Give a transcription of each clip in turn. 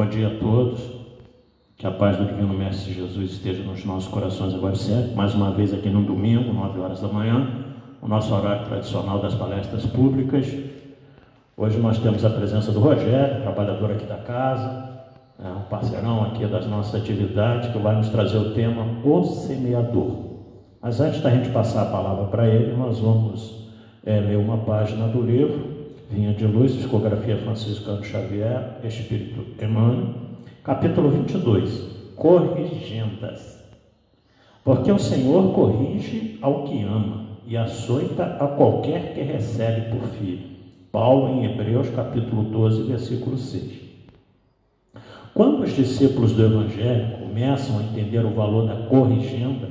Bom dia a todos, que a paz do Divino Mestre Jesus esteja nos nossos corações agora sempre, mais uma vez aqui no domingo, 9 horas da manhã, o nosso horário tradicional das palestras públicas. Hoje nós temos a presença do Rogério, trabalhador aqui da casa, um parceirão aqui das nossas atividades, que vai nos trazer o tema O Semeador. Mas antes da gente passar a palavra para ele, nós vamos ler uma página do livro Vinha de Luz, Psicografia Franciscano Xavier, Espírito Emmanuel, capítulo 22, Corrigendas. Porque o Senhor corrige ao que ama e açoita a qualquer que recebe por filho. Paulo em Hebreus, capítulo 12, versículo 6. Quando os discípulos do Evangelho começam a entender o valor da corrigenda,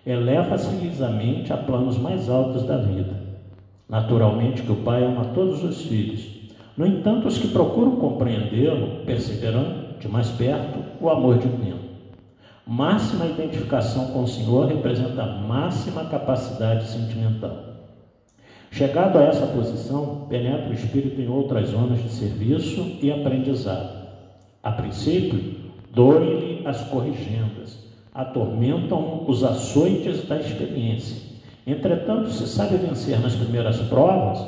eleva-se-lhes a mente a planos mais altos da vida. Naturalmente que o Pai ama todos os filhos. No entanto, os que procuram compreendê-lo perceberão de mais perto o amor divino. Máxima identificação com o Senhor representa máxima capacidade sentimental. Chegado a essa posição, penetra o espírito em outras zonas de serviço e aprendizado. A princípio, doem-lhe as corrigendas, atormentam os açoites da experiência. Entretanto, se sabe vencer nas primeiras provas,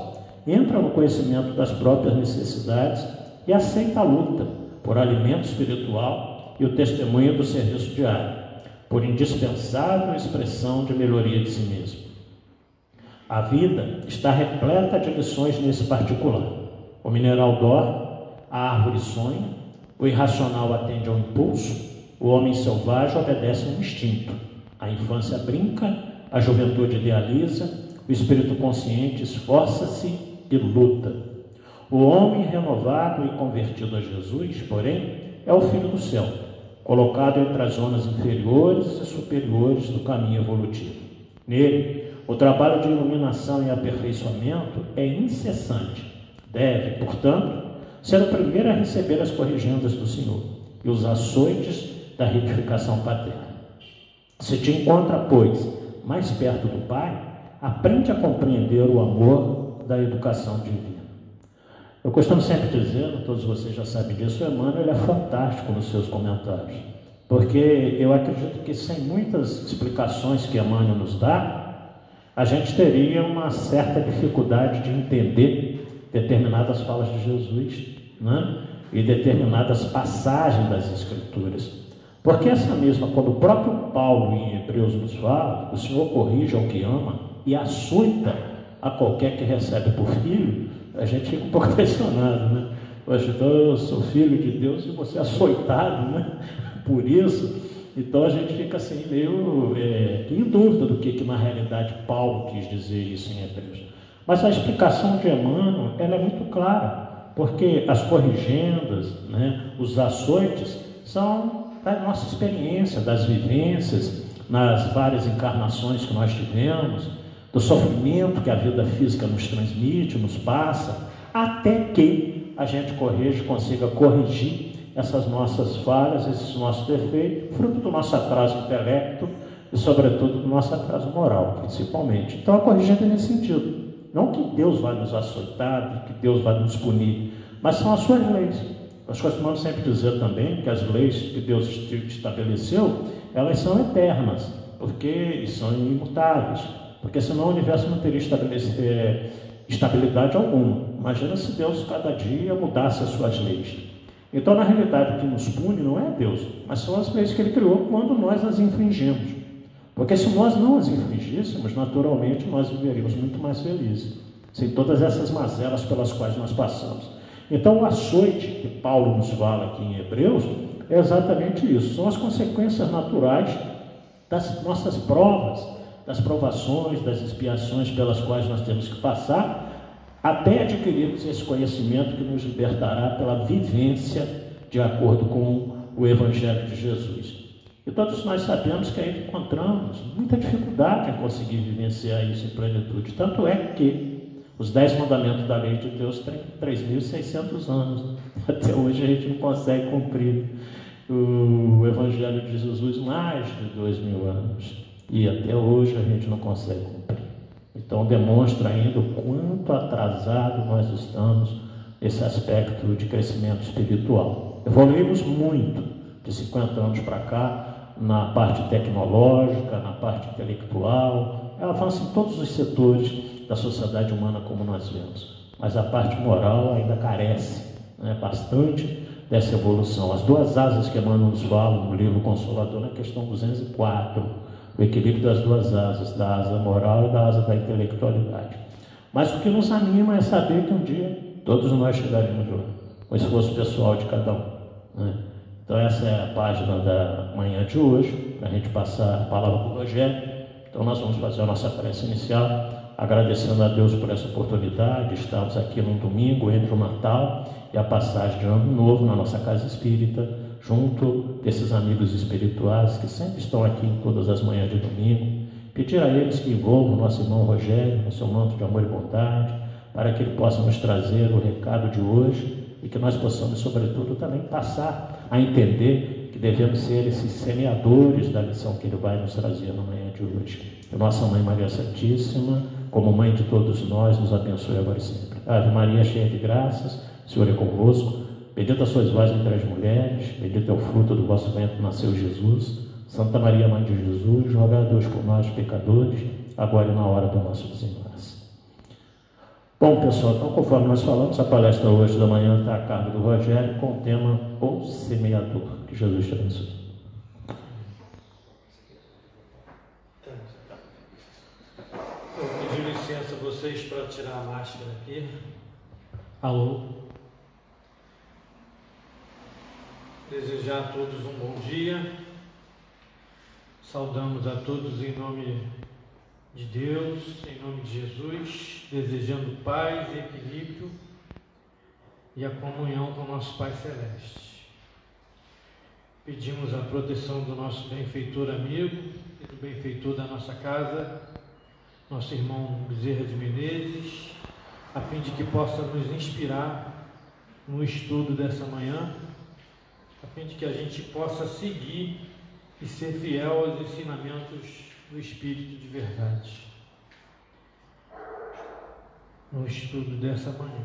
entra no conhecimento das próprias necessidades e aceita a luta por alimento espiritual e o testemunho do serviço diário, por indispensável expressão de melhoria de si mesmo. A vida está repleta de lições nesse particular. O mineral dorme, a árvore sonha, o irracional atende ao impulso, o homem selvagem obedece a um instinto, a infância brinca, a juventude idealiza, o espírito consciente esforça-se e luta. O homem renovado e convertido a Jesus, porém, é o filho do céu, colocado entre as zonas inferiores e superiores do caminho evolutivo. Nele, o trabalho de iluminação e aperfeiçoamento é incessante. Deve, portanto, ser o primeiro a receber as corrigendas do Senhor e os açoites da retificação paterna. Se te encontra, pois, mais perto do Pai, aprende a compreender o amor da educação divina. Eu costumo sempre dizer, todos vocês já sabem disso, o Emmanuel é fantástico nos seus comentários, porque eu acredito que sem muitas explicações que Emmanuel nos dá, a gente teria uma certa dificuldade de entender determinadas falas de Jesus, né? E determinadas passagens das Escrituras. Porque essa mesma, quando o próprio Paulo em Hebreus nos fala, o Senhor corrige ao que ama e açoita a qualquer que recebe por filho, a gente fica um pouco impressionado, né? Poxa, então eu sou filho de Deus e você é açoitado, né? Por isso, então a gente fica assim meio em dúvida do que na realidade Paulo quis dizer isso em Hebreus. Mas a explicação de Emmanuel, ela é muito clara, porque as corrigendas, né, os açoites, são da nossa experiência, das vivências, nas várias encarnações que nós tivemos, do sofrimento que a vida física nos transmite, nos passa, até que a gente consiga corrigir essas nossas falhas, esses nossos defeitos, fruto do nosso atraso intelecto e, sobretudo, do nosso atraso moral, principalmente. Então, a corrigenda é nesse sentido. Não que Deus vai nos açoitar, que Deus vai nos punir, mas são as suas leis. Nós costumamos sempre dizer também que as leis que Deus estabeleceu, elas são eternas, porque são imutáveis, porque senão o universo não teria estabilidade alguma. Imagina se Deus cada dia mudasse as suas leis. Então, na realidade, o que nos pune não é Deus, mas são as leis que Ele criou quando nós as infringimos. Porque se nós não as infringíssemos, naturalmente nós viveríamos muito mais felizes, sem todas essas mazelas pelas quais nós passamos. Então, o açoite que Paulo nos fala aqui em Hebreus é exatamente isso. São as consequências naturais das nossas provas, das provações, das expiações pelas quais nós temos que passar, até adquirirmos esse conhecimento que nos libertará pela vivência de acordo com o Evangelho de Jesus. E todos nós sabemos que aí encontramos muita dificuldade em conseguir vivenciar isso em plenitude. Tanto é que os 10 mandamentos da lei de Deus têm 3.600 anos. Até hoje a gente não consegue cumprir o Evangelho de Jesus mais de 2.000 anos. E até hoje a gente não consegue cumprir. Então demonstra ainda o quanto atrasado nós estamos nesse aspecto de crescimento espiritual. Evoluímos muito de 50 anos para cá, na parte tecnológica, na parte intelectual, avança em todos os setores da sociedade humana como nós vemos, mas a parte moral ainda carece, né, bastante dessa evolução. As duas asas que Emmanuel nos fala no livro Consolador, na questão 204, o equilíbrio das duas asas, da asa moral e da asa da intelectualidade. Mas o que nos anima é saber que um dia todos nós chegaremos lá, com o esforço pessoal de cada um, né? Então essa é a página da manhã de hoje, para a gente passar a palavra para o Rogério. Então nós vamos fazer a nossa prece inicial, agradecendo a Deus por essa oportunidade de estarmos aqui num domingo entre o Natal e a passagem de Ano Novo na nossa casa espírita, junto desses amigos espirituais que sempre estão aqui em todas as manhãs de domingo. Pedir a eles que envolvam o nosso irmão Rogério no seu manto de amor e bondade, para que ele possa nos trazer o recado de hoje e que nós possamos, sobretudo, também passar a entender que devemos ser esses semeadores da lição que ele vai nos trazer na manhã de hoje. Que nossa Mãe Maria Santíssima, como Mãe de todos nós, nos abençoe agora e sempre. Ave Maria, cheia de graças, o Senhor é convosco. Bendita sois vós entre as mulheres, bendito é o fruto do vosso ventre, nasceu Jesus. Santa Maria, Mãe de Jesus, rogai a Deus por nós, pecadores, agora e na hora do nosso desenlace. Bom, pessoal, então, conforme nós falamos, a palestra hoje da manhã está a cargo do Rogério, com o tema O Semeador. Que Jesus te abençoe. Eu pedi licença a vocês para tirar a máscara aqui. Alô. Desejar a todos um bom dia. Saudamos a todos em nome de Deus, em nome de Jesus, desejando paz e equilíbrio e a comunhão com o nosso Pai Celeste. Pedimos a proteção do nosso benfeitor amigo e do benfeitor da nossa casa, nosso irmão Bezerra de Menezes, a fim de que possa nos inspirar no estudo dessa manhã, a fim de que a gente possa seguir e ser fiel aos ensinamentos do Espírito de verdade no estudo dessa manhã.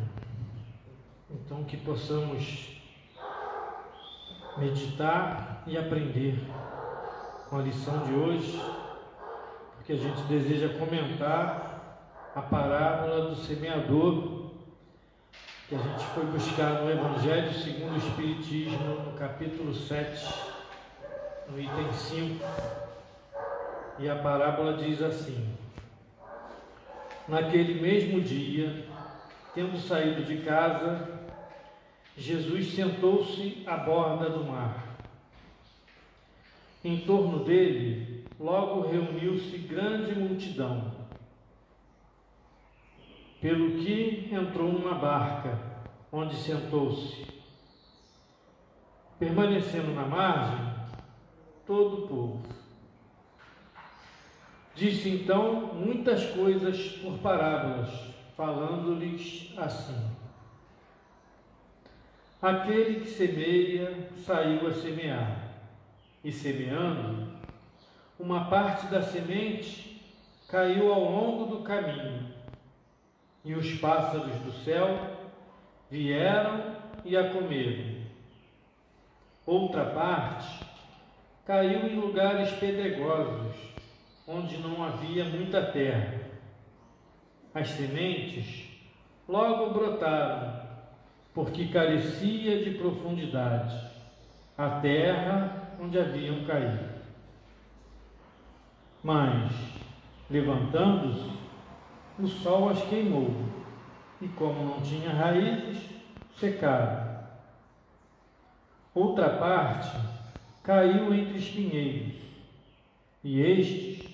Então, que possamos meditar e aprender com a lição de hoje, porque a gente deseja comentar a parábola do semeador que a gente foi buscar no Evangelho segundo o Espiritismo, no capítulo 7, no item 5. E a parábola diz assim: naquele mesmo dia, tendo saído de casa, Jesus sentou-se à borda do mar. Em torno dele, logo reuniu-se grande multidão, pelo que entrou numa barca, onde sentou-se. Permanecendo na margem, todo o povo. Disse então muitas coisas por parábolas, falando-lhes assim: aquele que semeia saiu a semear, e semeando, uma parte da semente caiu ao longo do caminho, e os pássaros do céu vieram e a comeram. Outra parte caiu em lugares pedregosos, onde não havia muita terra. As sementes logo brotaram, porque carecia de profundidade a terra onde haviam caído. Mas, levantando-se, o sol as queimou, e como não tinha raízes, secaram. Outra parte caiu entre espinheiros, e estes,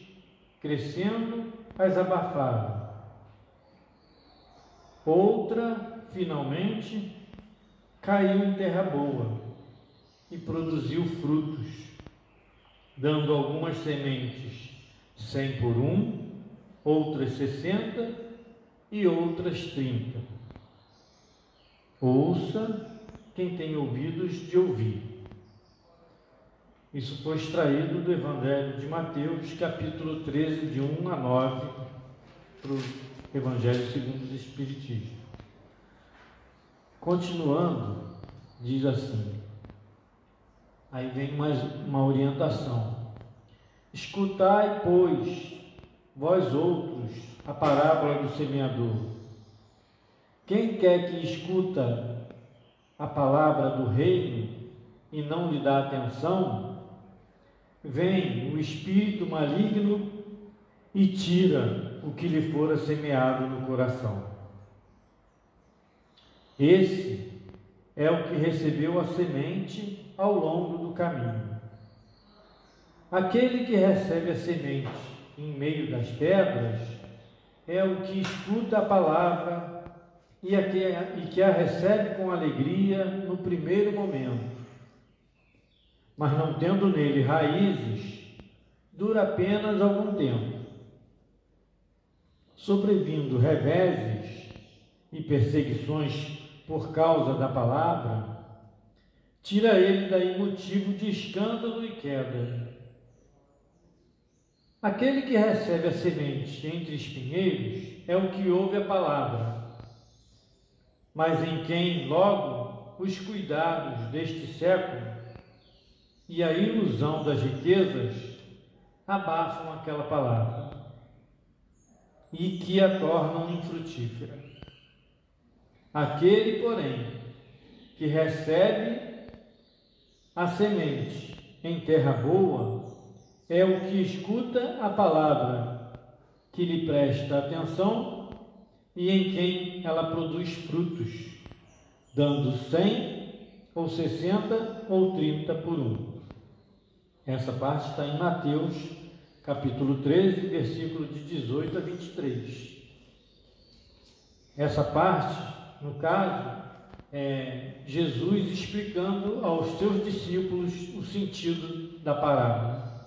crescendo, as abafaram. Outra, finalmente, caiu em terra boa e produziu frutos, dando algumas sementes 100 por 1, outras 60 e outras 30. Ouça quem tem ouvidos de ouvir. Isso foi extraído do Evangelho de Mateus, capítulo 13, de 1 a 9, para o Evangelho segundo o Espiritismo. Continuando, diz assim: Aí vem mais uma orientação. Escutai, pois, vós outros, a parábola do semeador. Quem quer que escuta a palavra do reino e não lhe dá atenção, vem o espírito maligno e tira o que lhe fora semeado no coração. Esse é o que recebeu a semente ao longo do caminho. Aquele que recebe a semente em meio das pedras é o que escuta a palavra e que a recebe com alegria no primeiro momento, mas não tendo nele raízes, dura apenas algum tempo. Sobrevindo reveses e perseguições por causa da palavra, tira ele daí motivo de escândalo e queda. Aquele que recebe a semente entre espinheiros é o que ouve a palavra, mas em quem logo os cuidados deste século e a ilusão das riquezas abafam aquela palavra e que a tornam infrutífera. Aquele, porém, que recebe a semente em terra boa é o que escuta a palavra, que lhe presta atenção e em quem ela produz frutos, dando 100 ou 60 ou 30 por um. Essa parte está em Mateus, capítulo 13, versículo de 18 a 23. Essa parte, no caso, é Jesus explicando aos seus discípulos o sentido da parábola.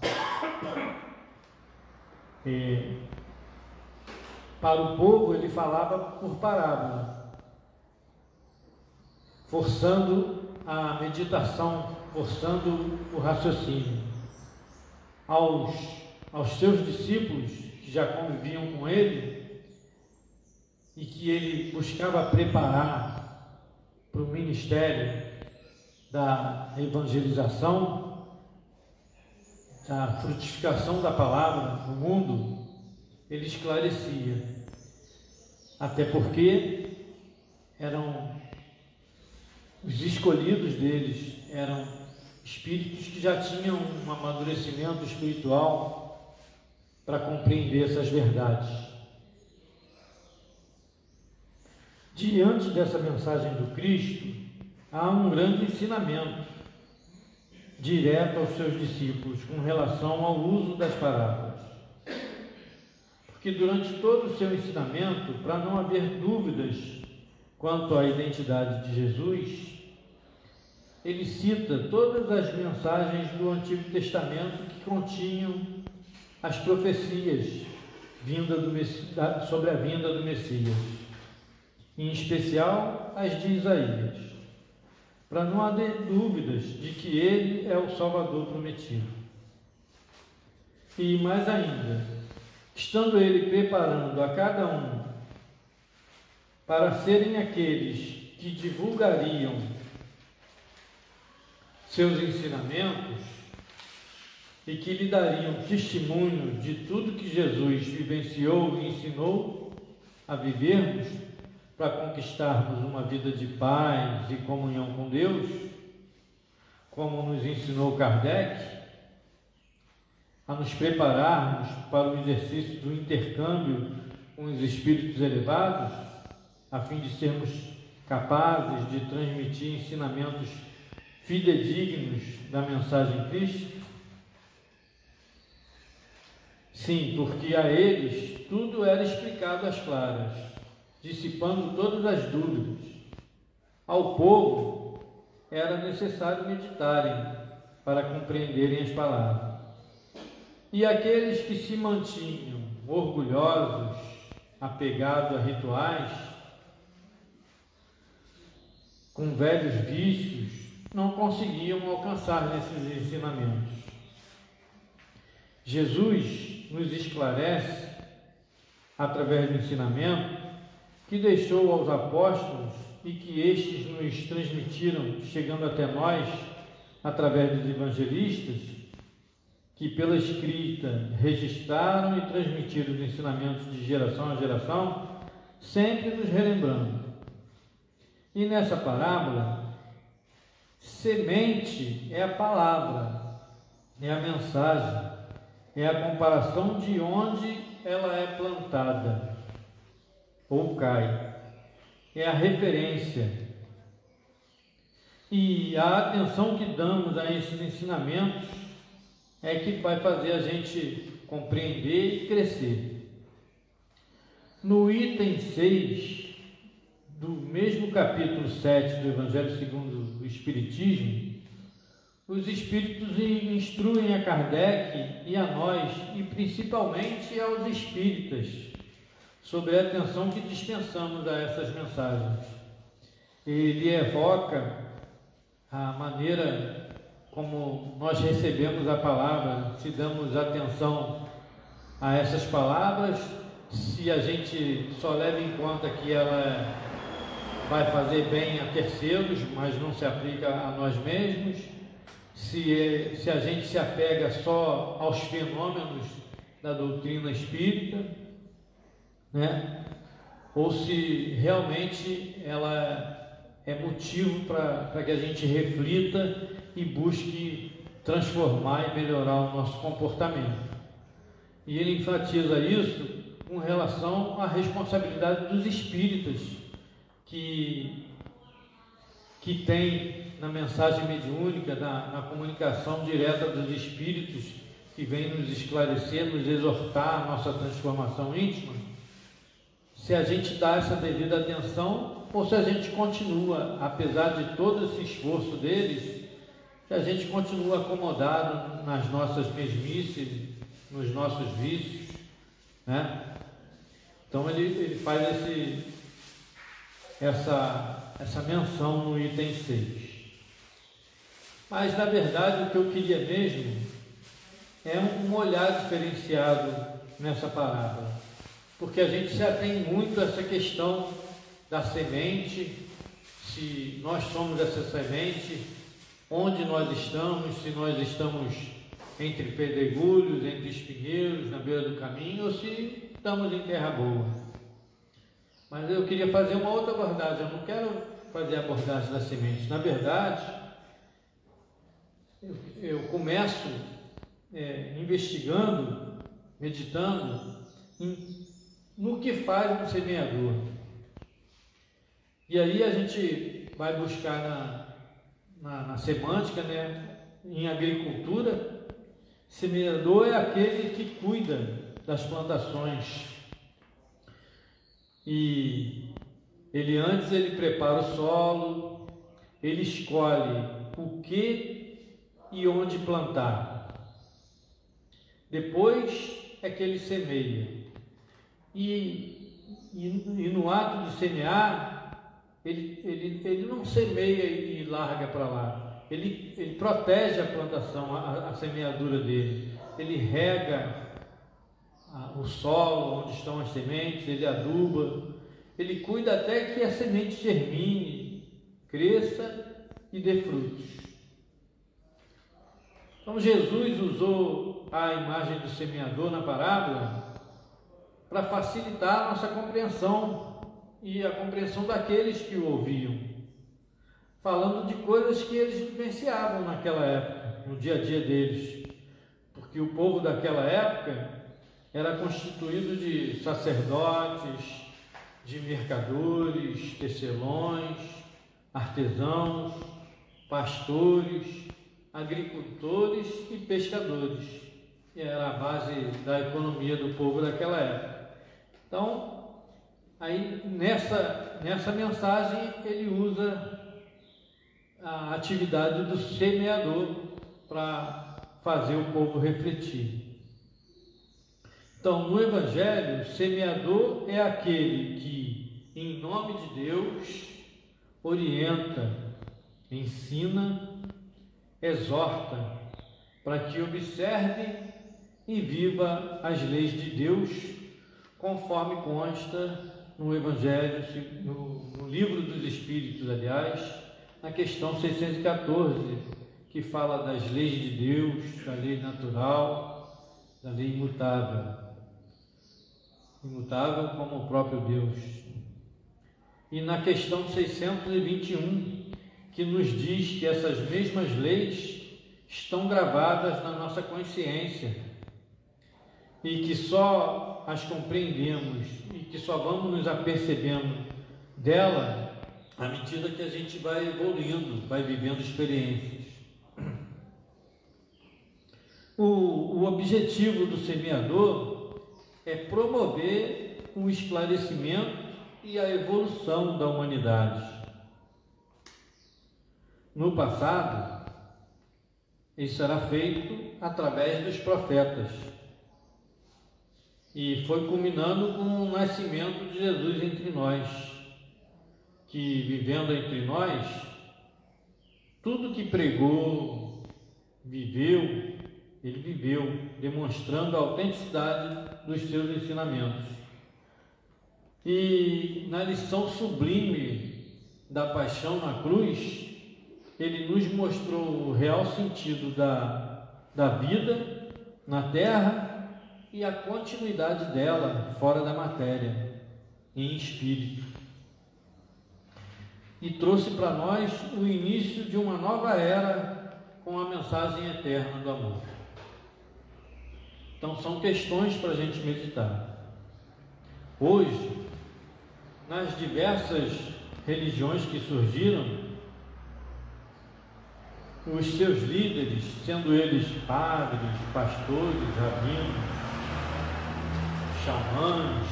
Para o povo ele falava por parábola, forçando a meditação, forçando o raciocínio. Aos seus discípulos que já conviviam com ele e que ele buscava preparar para o ministério da evangelização, da frutificação da palavra no mundo, ele esclarecia, até porque eram os escolhidos deles, eram espíritos que já tinham um amadurecimento espiritual para compreender essas verdades. Diante dessa mensagem do Cristo, há um grande ensinamento direto aos seus discípulos com relação ao uso das parábolas. Porque durante todo o seu ensinamento, para não haver dúvidas quanto à identidade de Jesus, ele cita todas as mensagens do Antigo Testamento que continham as profecias sobre a vinda do Messias, em especial as de Isaías, para não haver dúvidas de que ele é o Salvador prometido. E mais ainda, estando ele preparando a cada um para serem aqueles que divulgariam seus ensinamentos e que lhe dariam testemunho de tudo que Jesus vivenciou e ensinou a vivermos para conquistarmos uma vida de paz e comunhão com Deus, como nos ensinou Kardec, a nos prepararmos para o exercício do intercâmbio com os espíritos elevados, a fim de sermos capazes de transmitir ensinamentos fidedignos da mensagem Cristo? Sim, porque a eles tudo era explicado às claras, dissipando todas as dúvidas. Ao povo era necessário meditarem para compreenderem as palavras. E aqueles que se mantinham orgulhosos, apegados a rituais, com velhos vícios, não conseguiam alcançar nesses ensinamentos. Jesus nos esclarece, através do ensinamento que deixou aos apóstolos e que estes nos transmitiram, chegando até nós através dos evangelistas, que pela escrita registraram e transmitiram os ensinamentos de geração a geração, sempre nos relembrando. E nessa parábola, semente é a palavra, é a mensagem, é a comparação de onde ela é plantada ou cai, é a referência. E a atenção que damos a esses ensinamentos é que vai fazer a gente compreender e crescer. No item 6 do mesmo capítulo 7 do Evangelho segundo o Espiritismo, os Espíritos instruem a Kardec e a nós, e principalmente aos espíritas, sobre a atenção que dispensamos a essas mensagens. Ele evoca a maneira como nós recebemos a palavra, se damos atenção a essas palavras, se a gente só leva em conta que ela vai fazer bem a terceiros, mas não se aplica a nós mesmos, se a gente se apega só aos fenômenos da doutrina espírita, né? Ou se realmente ela é motivo para que a gente reflita e busque transformar e melhorar o nosso comportamento. E ele enfatiza isso com relação à responsabilidade dos espíritas, que tem na mensagem mediúnica, na comunicação direta dos espíritos, que vem nos esclarecer, nos exortar a nossa transformação íntima, se a gente dá essa devida atenção ou se a gente continua, apesar de todo esse esforço deles, se a gente continua acomodado nas nossas mesmices, nos nossos vícios, né? Então ele faz essa menção no item 6. Mas na verdade o que eu queria mesmo é um olhar diferenciado nessa parábola, porque a gente se atém muito a essa questão da semente, se nós somos essa semente, onde nós estamos, se nós estamos entre pedregulhos, entre espinheiros, na beira do caminho, ou se estamos em terra boa. Mas eu queria fazer uma outra abordagem, eu não quero fazer a abordagem da semente. Na verdade, eu começo investigando, meditando no que faz um semeador. E aí a gente vai buscar na semântica, né? Em agricultura, semeador é aquele que cuida das plantações. E ele prepara o solo, ele escolhe o que e onde plantar. Depois é que ele semeia. E no ato de semear, ele não semeia e larga para lá. Ele protege a plantação, a semeadura dele. Ele rega o solo onde estão as sementes, ele aduba, ele cuida até que a semente germine, cresça e dê frutos. Então Jesus usou a imagem do semeador na parábola para facilitar a nossa compreensão e a compreensão daqueles que o ouviam, falando de coisas que eles vivenciavam naquela época, no dia a dia deles, porque o povo daquela época era constituído de sacerdotes, de mercadores, tecelões, artesãos, pastores, agricultores e pescadores. E era a base da economia do povo daquela época. Então, aí nessa mensagem ele usa a atividade do semeador para fazer o povo refletir. Então, no Evangelho, semeador é aquele que, em nome de Deus, orienta, ensina, exorta, para que observe e viva as leis de Deus, conforme consta no Evangelho, no Livro dos Espíritos, aliás, na questão 614, que fala das leis de Deus, da lei natural, da lei imutável. Imutável como o próprio Deus. E na questão 621, que nos diz que essas mesmas leis estão gravadas na nossa consciência e que só as compreendemos e que só vamos nos apercebendo dela à medida que a gente vai evoluindo, vai vivendo experiências. O objetivo do semeador é promover o esclarecimento e a evolução da humanidade. No passado, isso era feito através dos profetas e foi culminando com o nascimento de Jesus entre nós, que vivendo entre nós, tudo que pregou, viveu, ele viveu, demonstrando a autenticidade dos seus ensinamentos. E na lição sublime da paixão na cruz, ele nos mostrou o real sentido da vida na terra e a continuidade dela fora da matéria, em espírito. E trouxe para nós o início de uma nova era com a mensagem eterna do amor. Então são questões para a gente meditar. Hoje, nas diversas religiões que surgiram, os seus líderes, sendo eles padres, pastores, rabinos, xamãs,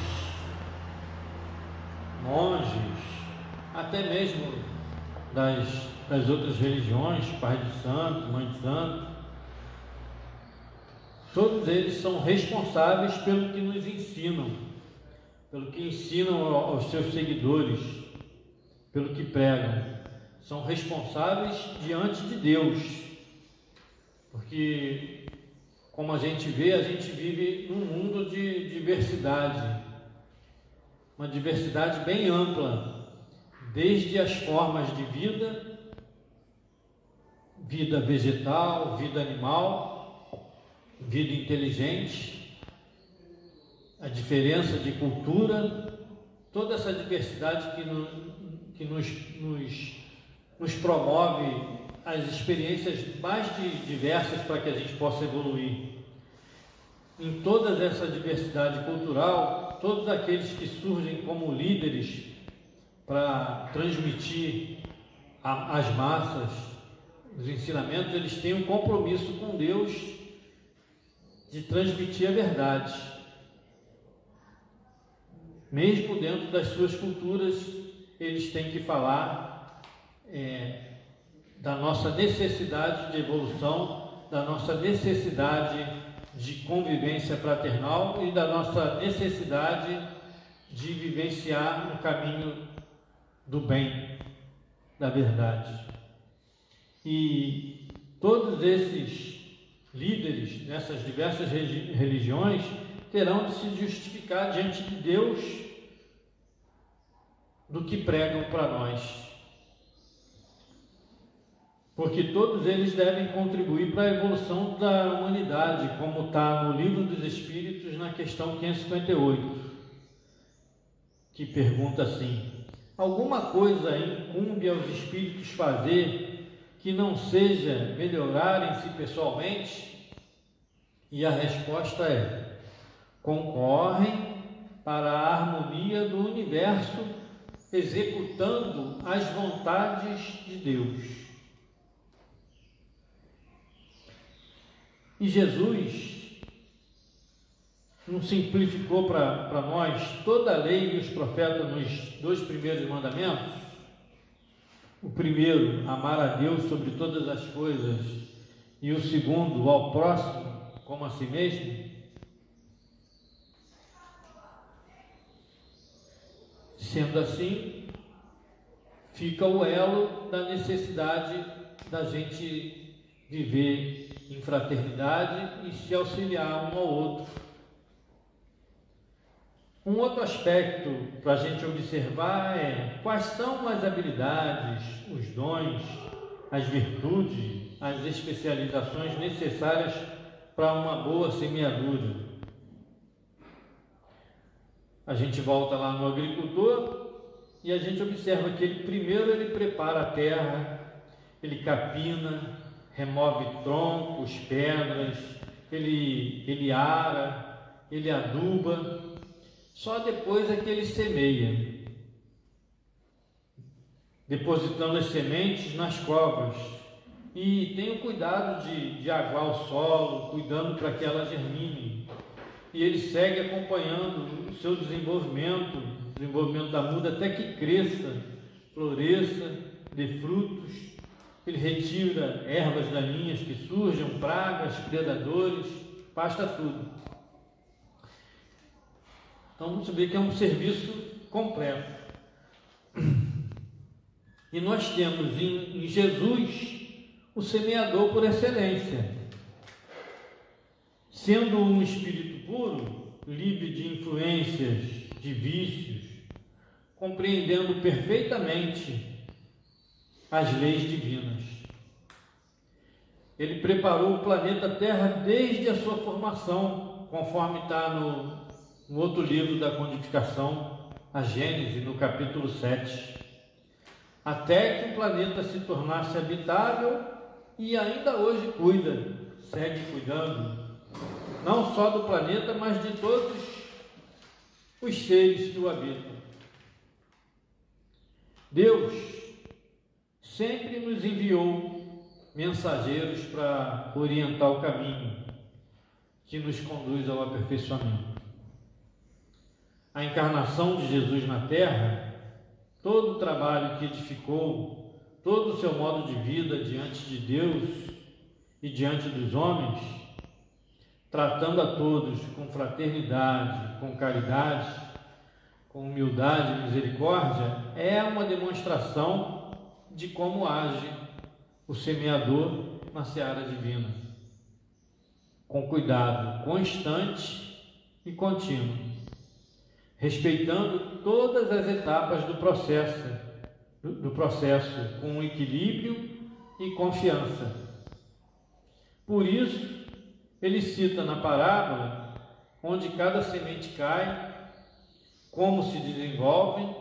monges, até mesmo das outras religiões, Pai de Santo, Mãe de Santo, todos eles são responsáveis pelo que nos ensinam, pelo que ensinam aos seus seguidores, pelo que pregam. São responsáveis diante de Deus, porque, como a gente vê, a gente vive num mundo de diversidade, uma diversidade bem ampla, desde as formas de vida, vida vegetal, vida animal, vida inteligente, a diferença de cultura, toda essa diversidade que nos promove as experiências mais diversas para que a gente possa evoluir. Em toda essa diversidade cultural, todos aqueles que surgem como líderes para transmitir às massas os ensinamentos, eles têm um compromisso com Deus de transmitir a verdade. Mesmo dentro das suas culturas, eles têm que falar da nossa necessidade de evolução, da nossa necessidade de convivência fraternal e da nossa necessidade de vivenciar o caminho do bem, da verdade. E todos esses líderes dessas diversas religiões terão de se justificar diante de Deus do que pregam para nós, porque todos eles devem contribuir para a evolução da humanidade, como está no Livro dos Espíritos, na questão 558, que pergunta assim: alguma coisa incumbe aos espíritos fazer que não seja melhorarem-se pessoalmente? E a resposta é: concorrem para a harmonia do universo, executando as vontades de Deus. E Jesus não simplificou para nós toda a lei e os profetas nos 2 primeiros mandamentos? O primeiro, amar a Deus sobre todas as coisas, e o segundo, ao próximo como a si mesmo? Sendo assim, fica o elo da necessidade da gente viver em fraternidade e se auxiliar um ao outro. Um outro aspecto para a gente observar é quais são as habilidades, os dons as virtudes, as especializações necessárias para uma boa semeadura. A gente volta lá no agricultor e a gente observa que ele prepara a terra, ele capina, remove troncos, pedras, ele ara, ele aduba, só depois é que ele semeia, depositando as sementes nas covas, e tem o cuidado de aguar o solo, cuidando para que ela germine, e ele segue acompanhando o seu desenvolvimento, o desenvolvimento da muda até que cresça, floresça, dê frutos. Ele retira ervas daninhas que surjam, pragas, predadores, pasta tudo. Então vamos ver que é um serviço completo. E nós temos em Jesus o semeador por excelência. Sendo um espírito puro, livre de influências, de vícios, compreendendo perfeitamente as leis divinas. Ele preparou o planeta Terra desde a sua formação, conforme está no outro livro da codificação, a Gênese, no capítulo 7, até que o planeta se tornasse habitável, e ainda hoje segue cuidando, não só do planeta, mas de todos os seres que o habitam. Deus sempre nos enviou mensageiros para orientar o caminho que nos conduz ao aperfeiçoamento. A encarnação de Jesus na Terra, todo o trabalho que edificou, todo o seu modo de vida diante de Deus e diante dos homens, tratando a todos com fraternidade, com caridade, com humildade e misericórdia, é uma demonstração de como age o semeador na seara divina, com cuidado constante e contínuo, respeitando todas as etapas do processo com equilíbrio e confiança. Por isso, ele cita na parábola onde cada semente cai, como se desenvolvem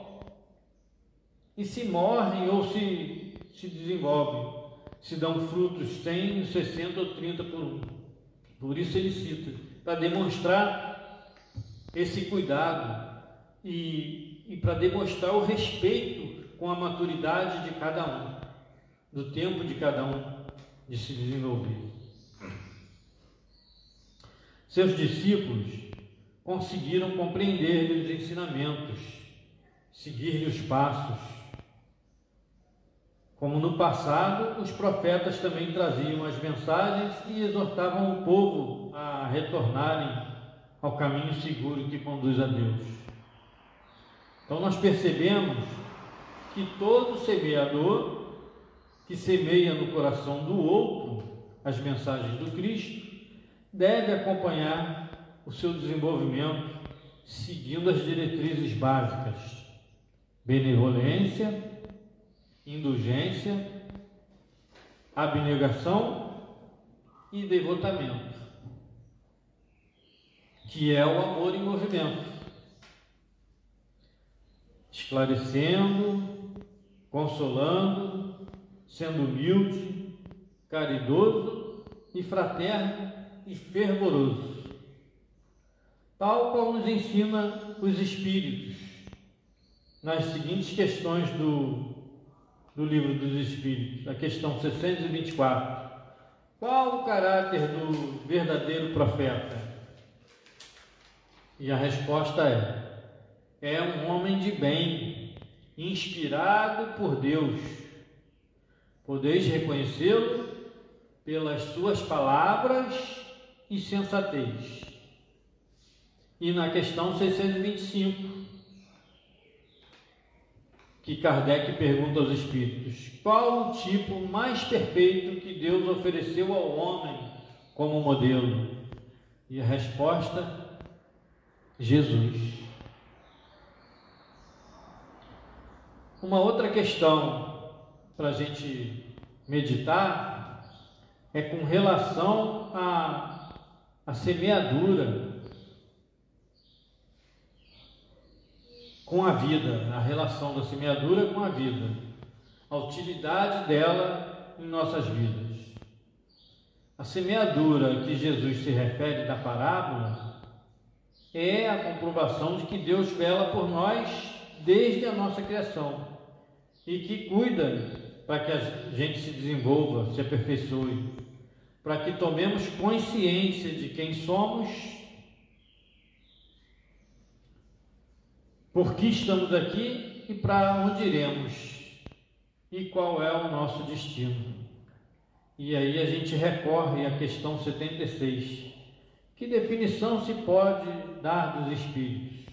e se morrem ou se desenvolvem, se dão frutos 100, 60 ou 30 por um. Por isso ele cita, para demonstrar esse cuidado e para demonstrar o respeito com a maturidade de cada um, do tempo de cada um de se desenvolver. Seus discípulos conseguiram compreender-lhe os ensinamentos, seguir-lhe os passos. Como no passado, os profetas também traziam as mensagens e exortavam o povo a retornarem ao caminho seguro que conduz a Deus. Então nós percebemos que todo semeador que semeia no coração do outro as mensagens do Cristo deve acompanhar o seu desenvolvimento seguindo as diretrizes básicas: benevolência, indulgência, abnegação e devotamento, que é o amor em movimento, esclarecendo, consolando, sendo humilde, caridoso e fraterno e fervoroso, tal como nos ensina os Espíritos nas seguintes questões do Livro dos Espíritos, a questão 624. Qual o caráter do verdadeiro profeta? E a resposta é um homem de bem, inspirado por Deus. Podeis reconhecê-lo pelas suas palavras e sensatez. E na questão 625, que Kardec pergunta aos Espíritos: qual o tipo mais perfeito que Deus ofereceu ao homem como modelo? E a resposta: Jesus. Uma outra questão para a gente meditar é com relação à semeadura com a vida, a relação da semeadura com a vida, a utilidade dela em nossas vidas. A semeadura que Jesus se refere da parábola é a comprovação de que Deus vela por nós desde a nossa criação e que cuida para que a gente se desenvolva, se aperfeiçoe, para que tomemos consciência de quem somos, por que estamos aqui e para onde iremos e qual é o nosso destino. E aí a gente recorre à questão 76. Que definição se pode dar dos espíritos?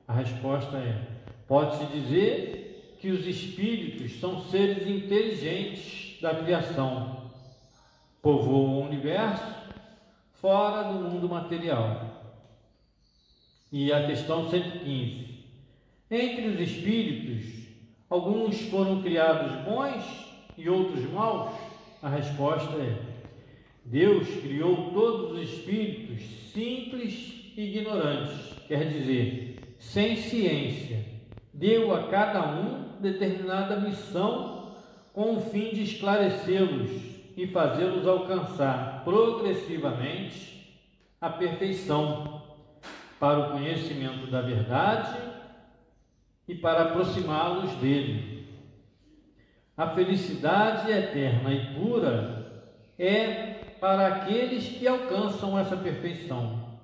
A resposta é: pode-se dizer que os espíritos são seres inteligentes da criação, povoam o universo fora do mundo material. E a questão 115. Entre os espíritos, alguns foram criados bons e outros maus? A resposta é: Deus criou todos os espíritos simples e ignorantes, quer dizer, sem ciência. Deu a cada um determinada missão com o fim de esclarecê-los e fazê-los alcançar progressivamente a perfeição para o conhecimento da verdade e para aproximá-los dele. A felicidade eterna e pura é para aqueles que alcançam essa perfeição.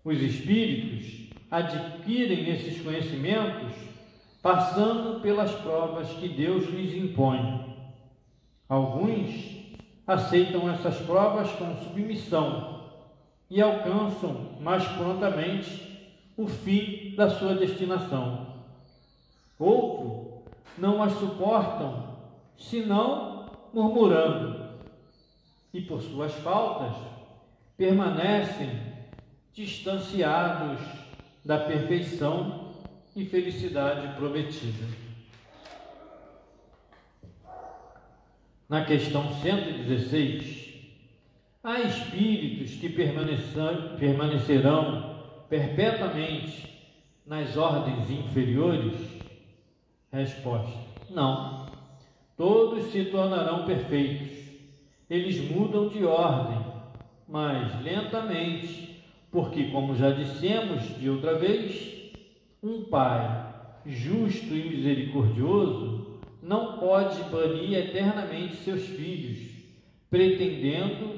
Os espíritos adquirem esses conhecimentos passando pelas provas que Deus lhes impõe. Alguns aceitam essas provas com submissão e alcançam mais prontamente o fim da sua destinação. Outros não as suportam, senão murmurando, e por suas faltas permanecem distanciados da perfeição e felicidade prometida. Na questão 116, há espíritos que permanecerão perpetuamente nas ordens inferiores? Resposta: não. Todos se tornarão perfeitos. Eles mudam de ordem, mas lentamente, porque, como já dissemos de outra vez, um Pai justo e misericordioso não pode banir eternamente seus filhos, pretendemos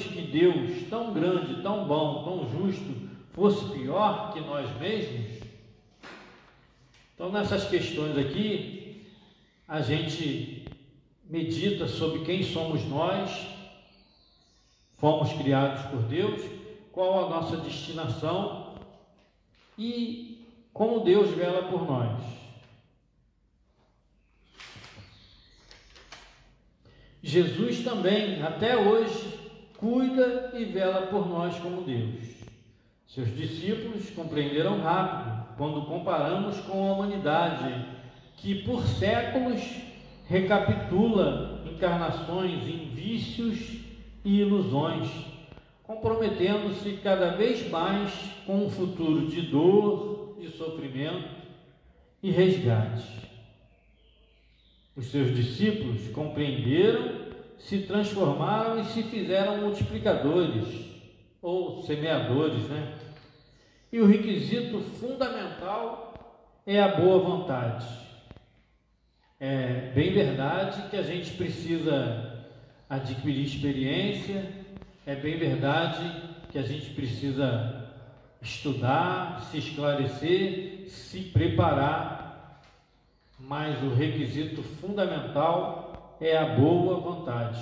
que Deus, tão grande, tão bom, tão justo, fosse pior que nós mesmos? Então, nessas questões aqui, a gente medita sobre quem somos nós, fomos criados por Deus, qual a nossa destinação e como Deus vela por nós. Jesus também, até hoje, cuida e vela por nós como Deus. Seus discípulos compreenderam rápido quando comparamos com a humanidade, que por séculos recapitula encarnações em vícios e ilusões, comprometendo-se cada vez mais com um futuro de dor, de sofrimento e resgate. Os seus discípulos compreenderam, se transformaram e se fizeram multiplicadores, ou semeadores, E o requisito fundamental é a boa vontade. É bem verdade que a gente precisa adquirir experiência, é bem verdade que a gente precisa estudar, se esclarecer, se preparar, mas o requisito fundamental é a boa vontade.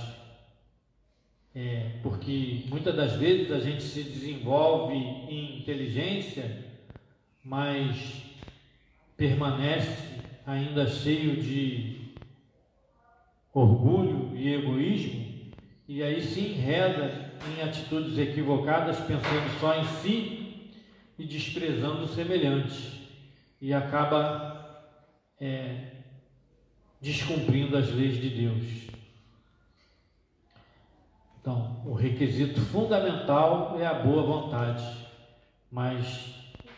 Porque muitas das vezes a gente se desenvolve em inteligência, mas permanece ainda cheio de orgulho e egoísmo, e aí se enreda em atitudes equivocadas, pensando só em si e desprezando o semelhante, e acaba descumprindo as leis de Deus. Então, o requisito fundamental é a boa vontade, mas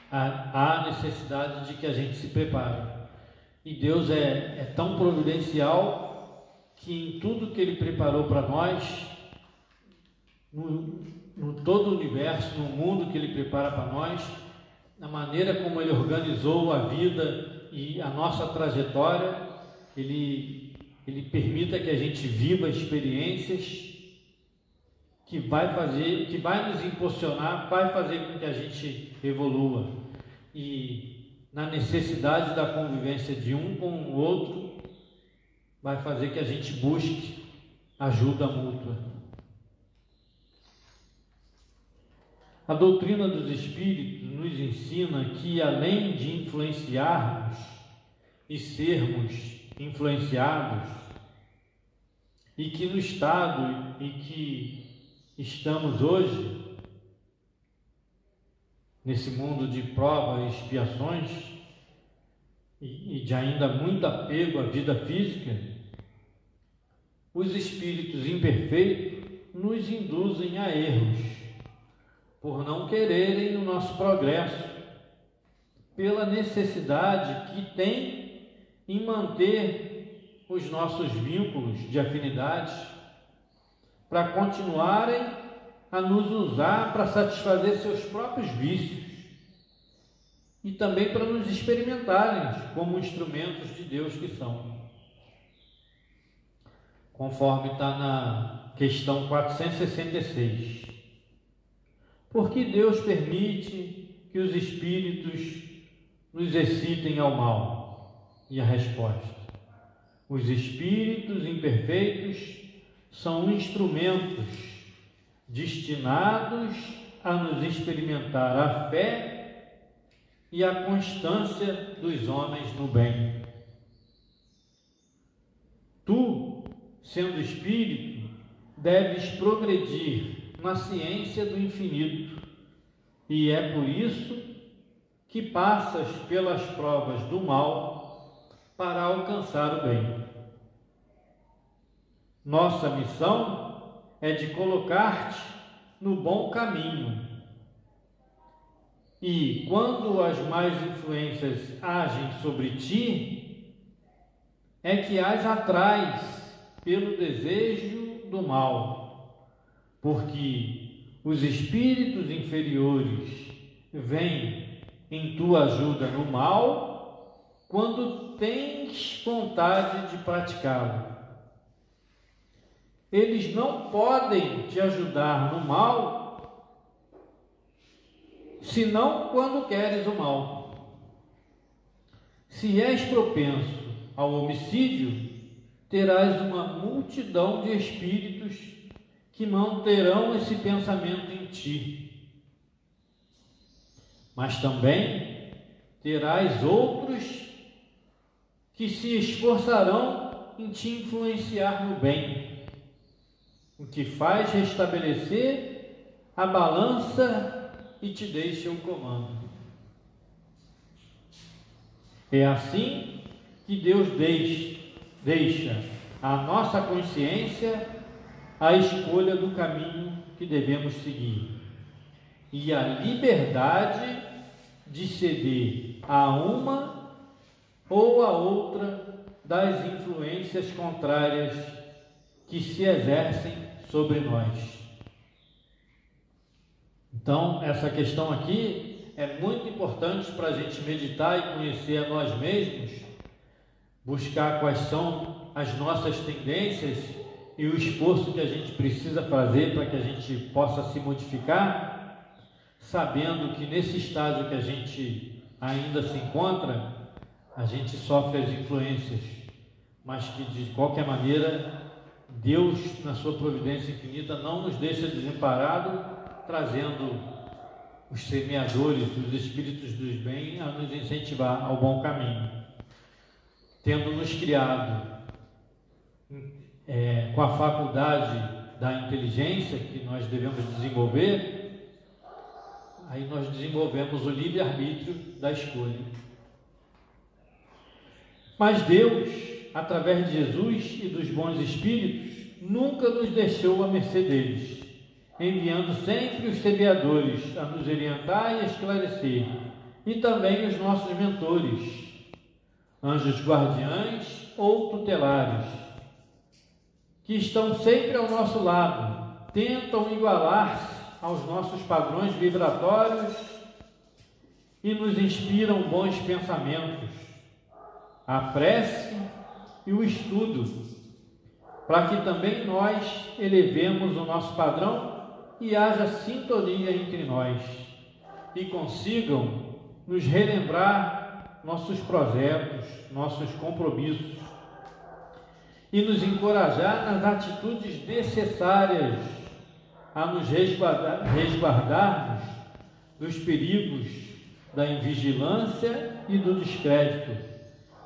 há necessidade de que a gente se prepare. E Deus é tão providencial que em tudo que Ele preparou para nós, no todo o universo, no mundo que Ele prepara para nós, na maneira como Ele organizou a vida e a nossa trajetória, Ele permita que a gente viva experiências que vai nos impulsionar, vai fazer com que a gente evolua. E na necessidade da convivência de um com o outro, vai fazer que a gente busque ajuda mútua. A doutrina dos Espíritos nos ensina que, além de influenciarmos e sermos influenciados, e que no estado em que estamos hoje, nesse mundo de provas e expiações, e de ainda muito apego à vida física, os espíritos imperfeitos nos induzem a erros, por não quererem o nosso progresso, pela necessidade que tem em manter os nossos vínculos de afinidade, para continuarem a nos usar para satisfazer seus próprios vícios e também para nos experimentarem como instrumentos de Deus que são. Conforme está na questão 466. Por que Deus permite que os espíritos nos excitem ao mal? E a resposta: os espíritos imperfeitos são instrumentos destinados a nos experimentar a fé e a constância dos homens no bem. Tu, sendo espírito, deves progredir na ciência do infinito, e é por isso que passas pelas provas do mal para alcançar o bem. Nossa missão é de colocar-te no bom caminho. E quando as más influências agem sobre ti, é que as atrais pelo desejo do mal, porque os espíritos inferiores vêm em tua ajuda no mal quando tens vontade de praticá-lo. Eles não podem te ajudar no mal, senão quando queres o mal. Se és propenso ao homicídio, terás uma multidão de espíritos que manterão esse pensamento em ti. Mas também terás outros que se esforçarão em te influenciar no bem, o que faz restabelecer a balança e te deixa o comando. É assim que Deus deixa à nossa consciência a escolha do caminho que devemos seguir e a liberdade de ceder a uma ou a outra das influências contrárias que se exercem sobre nós. Então, essa questão aqui é muito importante para a gente meditar e conhecer a nós mesmos, buscar quais são as nossas tendências e o esforço que a gente precisa fazer para que a gente possa se modificar, sabendo que nesse estágio que a gente ainda se encontra, a gente sofre as influências, mas que de qualquer maneira Deus, na sua providência infinita, não nos deixa desamparados, trazendo os semeadores, os espíritos dos bem, a nos incentivar ao bom caminho. Tendo nos criado com a faculdade da inteligência que nós devemos desenvolver, aí nós desenvolvemos o livre-arbítrio da escolha. Mas Deus através de Jesus e dos bons espíritos, nunca nos deixou à mercê deles, enviando sempre os semeadores a nos orientar e esclarecer, e também os nossos mentores, anjos guardiães ou tutelares, que estão sempre ao nosso lado, tentam igualar-se aos nossos padrões vibratórios e nos inspiram bons pensamentos, a prece e o estudo, para que também nós elevemos o nosso padrão e haja sintonia entre nós e consigam nos relembrar nossos projetos, nossos compromissos e nos encorajar nas atitudes necessárias a nos resguardarmos dos perigos da invigilância e do descrédito,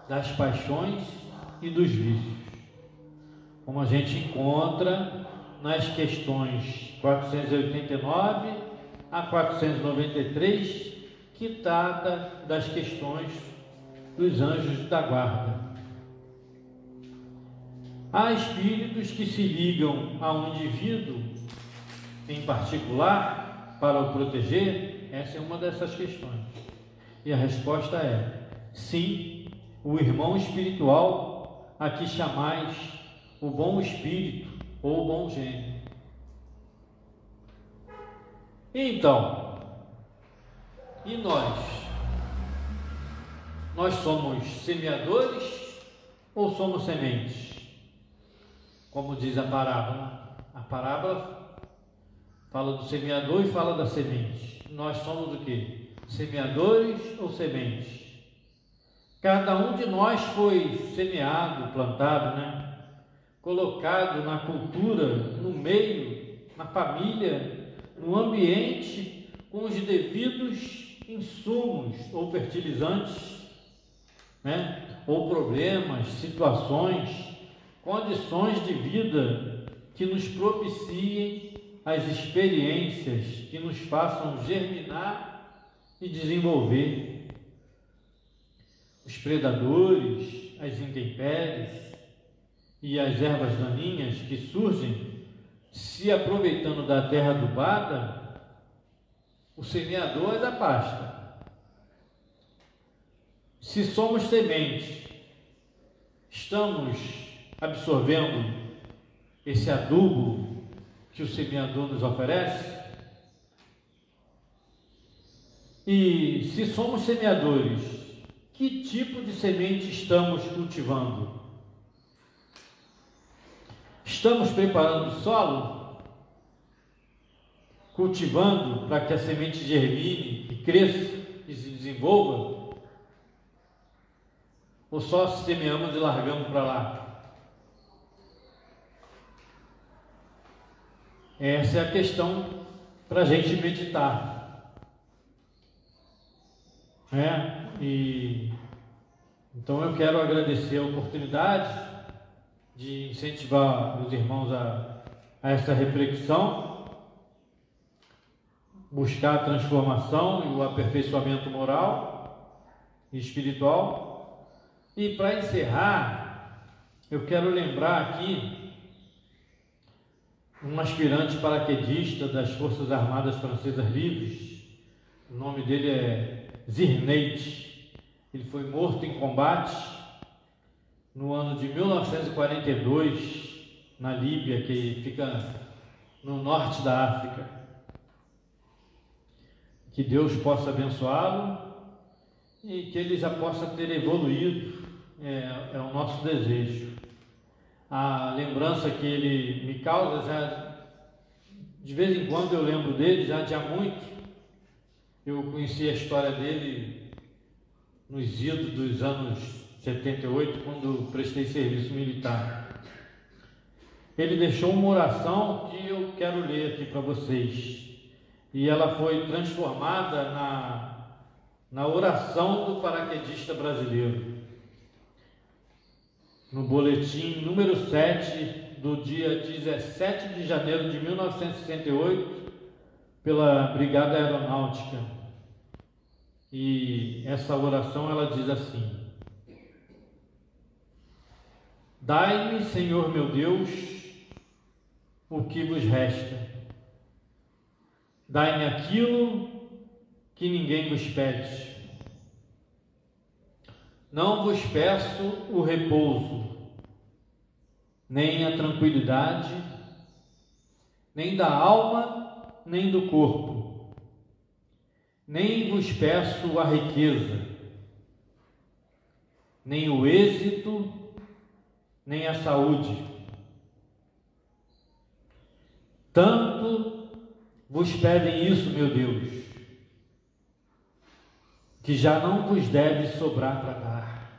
das paixões e dos vícios, como a gente encontra nas questões 489 a 493, que trata das questões dos anjos da guarda. Há espíritos que se ligam a um indivíduo em particular para o proteger? Essa é uma dessas questões. E a resposta é sim, o irmão espiritual a que chamais o bom espírito ou o bom gênio. Então, e nós? Nós somos semeadores ou somos sementes? Como diz a parábola. A parábola fala do semeador e fala da semente. Nós somos o quê? Semeadores ou sementes? Cada um de nós foi semeado, plantado, colocado na cultura, no meio, na família, no ambiente, com os devidos insumos ou fertilizantes, ou problemas, situações, condições de vida que nos propiciem as experiências que nos façam germinar e desenvolver. Os predadores, as intempéries e as ervas daninhas que surgem se aproveitando da terra adubada, o semeador é da pasta. Se somos sementes, estamos absorvendo esse adubo que o semeador nos oferece? E se somos semeadores, que tipo de semente estamos cultivando? Estamos preparando o solo? Cultivando para que a semente germine e cresça e se desenvolva? Ou só semeamos e largamos para lá? Essa é a questão para a gente meditar. Então eu quero agradecer a oportunidade de incentivar os irmãos a essa reflexão, buscar a transformação e o aperfeiçoamento moral e espiritual. E para encerrar, eu quero lembrar aqui um aspirante paraquedista das Forças Armadas Francesas Livres. O nome dele é Zirneide. Ele foi morto em combate no ano de 1942, na Líbia, que fica no norte da África. Que Deus possa abençoá-lo e que ele já possa ter evoluído, é o nosso desejo. A lembrança que ele me causa, já de vez em quando eu lembro dele, já de há muito. Eu conheci a história dele nos idos dos anos 78, quando prestei serviço militar. Ele deixou uma oração que eu quero ler aqui para vocês. E ela foi transformada na oração do paraquedista brasileiro. No boletim número 7, do dia 17 de janeiro de 1968, pela Brigada Aeronáutica. E essa oração ela diz assim: Dai-me, Senhor meu Deus, o que vos resta. Dai-me aquilo que ninguém vos pede. Não vos peço o repouso, nem a tranquilidade, nem da alma, nem do corpo. Nem vos peço a riqueza, nem o êxito, nem a saúde. Tanto vos pedem isso, meu Deus, que já não vos deve sobrar para dar.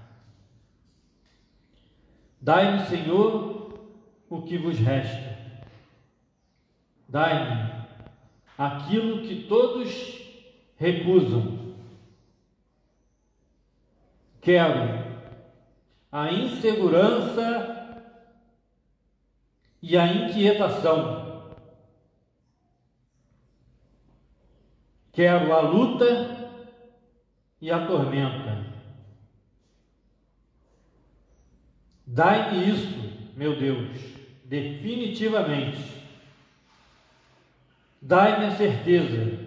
Dai-me, Senhor, o que vos resta. Dai-me aquilo que todos recusam. Quero a insegurança e a inquietação. Quero a luta e a tormenta. Dai-me isso, meu Deus, definitivamente. Dai-me a certeza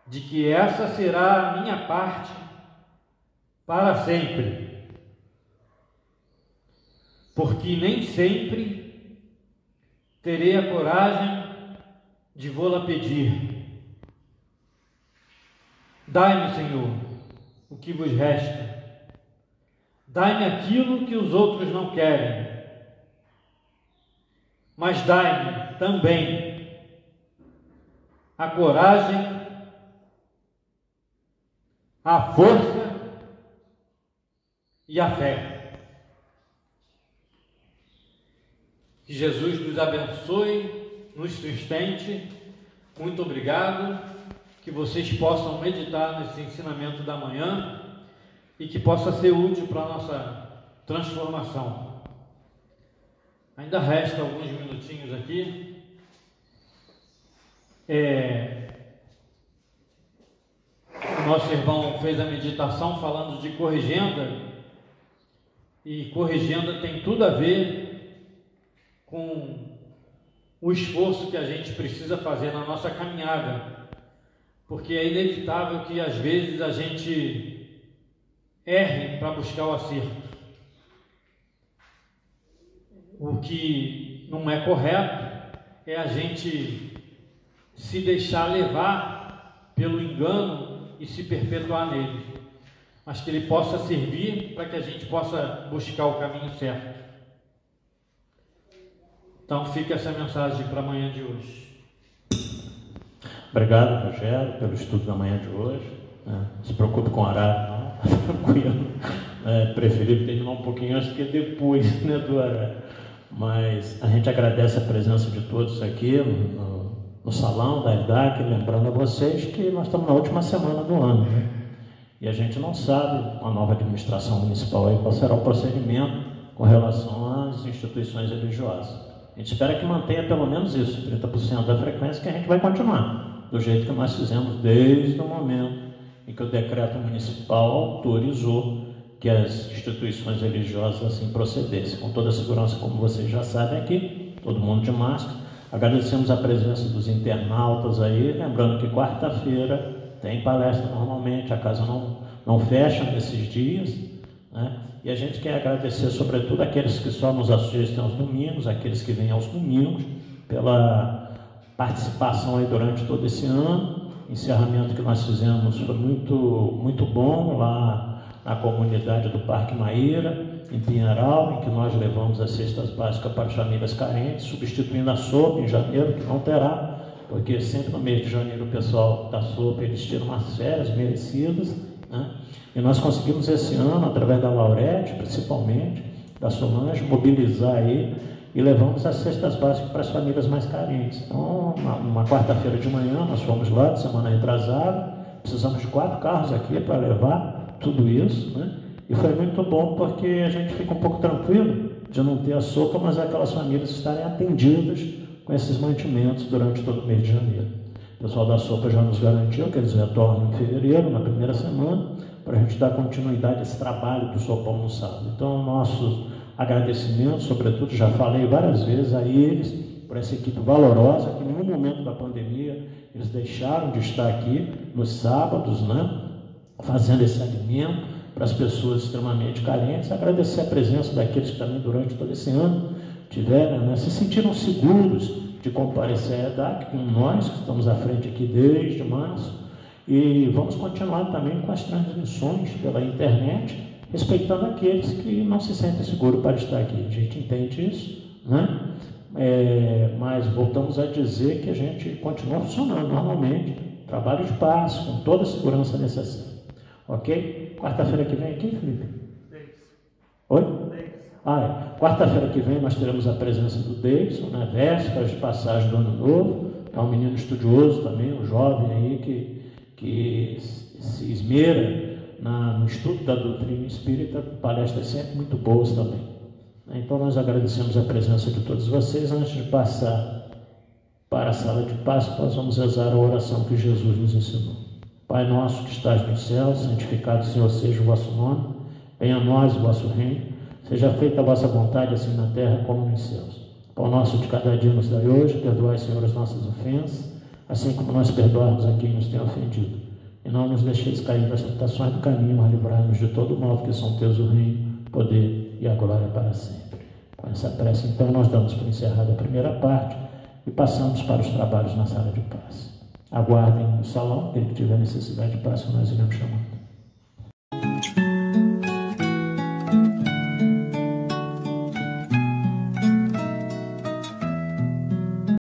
de que essa será a minha parte para sempre, porque nem sempre terei a coragem de vô-la pedir. Dai-me, Senhor, o que vos resta. Dai-me aquilo que os outros não querem, mas dai-me também a coragem, a força e a fé. Que Jesus nos abençoe, nos sustente. Muito obrigado. Que vocês possam meditar nesse ensinamento da manhã e que possa ser útil para a nossa transformação. Ainda resta alguns minutinhos aqui. O nosso irmão fez a meditação falando de corrigenda, e corrigenda tem tudo a ver com o esforço que a gente precisa fazer na nossa caminhada, porque é inevitável que às vezes a gente erre para buscar o acerto. O que não é correto é a gente se deixar levar pelo engano e se perpetuar nele, mas que ele possa servir para que a gente possa buscar o caminho certo. Então fica essa mensagem para a manhã de hoje. Obrigado, Rogério, pelo estudo da manhã de hoje. Não se preocupe com o horário, não, tranquilo. Preferível terminar um pouquinho antes do que depois, né, do horário. Mas a gente agradece a presença de todos aqui no salão da EDAC, lembrando a vocês que nós estamos na última semana do ano, né? E a gente não sabe, com a nova administração municipal, aí, qual será o procedimento com relação às instituições religiosas. A gente espera que mantenha pelo menos isso, 30% da frequência, que a gente vai continuar, do jeito que nós fizemos desde o momento em que o decreto municipal autorizou que as instituições religiosas assim procedessem. Com toda a segurança, como vocês já sabem aqui, todo mundo de máscara. Agradecemos a presença dos internautas aí, lembrando que quarta-feira tem palestra normalmente, a casa não fecha nesses dias, né? E a gente quer agradecer sobretudo aqueles que só nos assistem aos domingos, aqueles que vêm aos domingos, pela participação aí durante todo esse ano. O encerramento que nós fizemos foi muito bom lá na comunidade do Parque Maíra, em Pinheiral, em que nós levamos as cestas básicas para as famílias carentes, substituindo a sopa em janeiro, que não terá, porque sempre no mês de janeiro o pessoal da sopa, eles tiram umas férias merecidas, né? E nós conseguimos esse ano, através da Laurete, principalmente, da Solange, mobilizar aí e levamos as cestas básicas para as famílias mais carentes. Então, numa quarta-feira de manhã, nós fomos lá, de semana retrasada, precisamos de 4 carros aqui para levar tudo isso, né? E foi muito bom porque a gente fica um pouco tranquilo de não ter a sopa, mas aquelas famílias estarem atendidas com esses mantimentos durante todo o mês de janeiro. O pessoal da sopa já nos garantiu que eles retornam em fevereiro, na primeira semana, para a gente dar continuidade a esse trabalho do sopão no sábado. Então, Agradecimento, sobretudo, já falei várias vezes a eles, por essa equipe valorosa, que em nenhum momento da pandemia eles deixaram de estar aqui nos sábados, né, fazendo esse alimento para as pessoas extremamente carentes. Agradecer a presença daqueles que também durante todo esse ano tiveram, né, se sentiram seguros de comparecer à EDAC, como nós, que estamos à frente aqui desde março, e vamos continuar também com as transmissões pela internet, respeitando aqueles que não se sentem seguros para estar aqui. A gente entende isso, né? Mas voltamos a dizer que a gente continua funcionando normalmente, trabalho de paz, com toda a segurança necessária. Ok? Quarta-feira que vem aqui, Felipe? Oi? Quarta-feira que vem nós teremos a presença do Davidson, né? Vésperas de passagem do Ano Novo. É um menino estudioso também, um jovem aí que se esmera no estudo da doutrina espírita, palestras sempre muito boas também. Então nós agradecemos a presença de todos vocês. Antes de passar para a sala de paz, nós vamos rezar a oração que Jesus nos ensinou. Pai nosso que estás nos céus, santificado, Senhor, seja o vosso nome, venha a nós o vosso reino, seja feita a vossa vontade, assim na terra como nos céus. Pão nosso de cada dia nos dai hoje, perdoai, Senhor, as nossas ofensas, assim como nós perdoamos a quem nos tem ofendido. E não nos deixeis cair nas tentações do caminho, mas livrai-nos de todo mal, porque são teus o reino, o poder e a glória para sempre. Com essa prece, então, nós damos por encerrada a primeira parte e passamos para os trabalhos na sala de paz. Aguardem no salão, aquele que tiver necessidade de paz, que nós iremos chamando.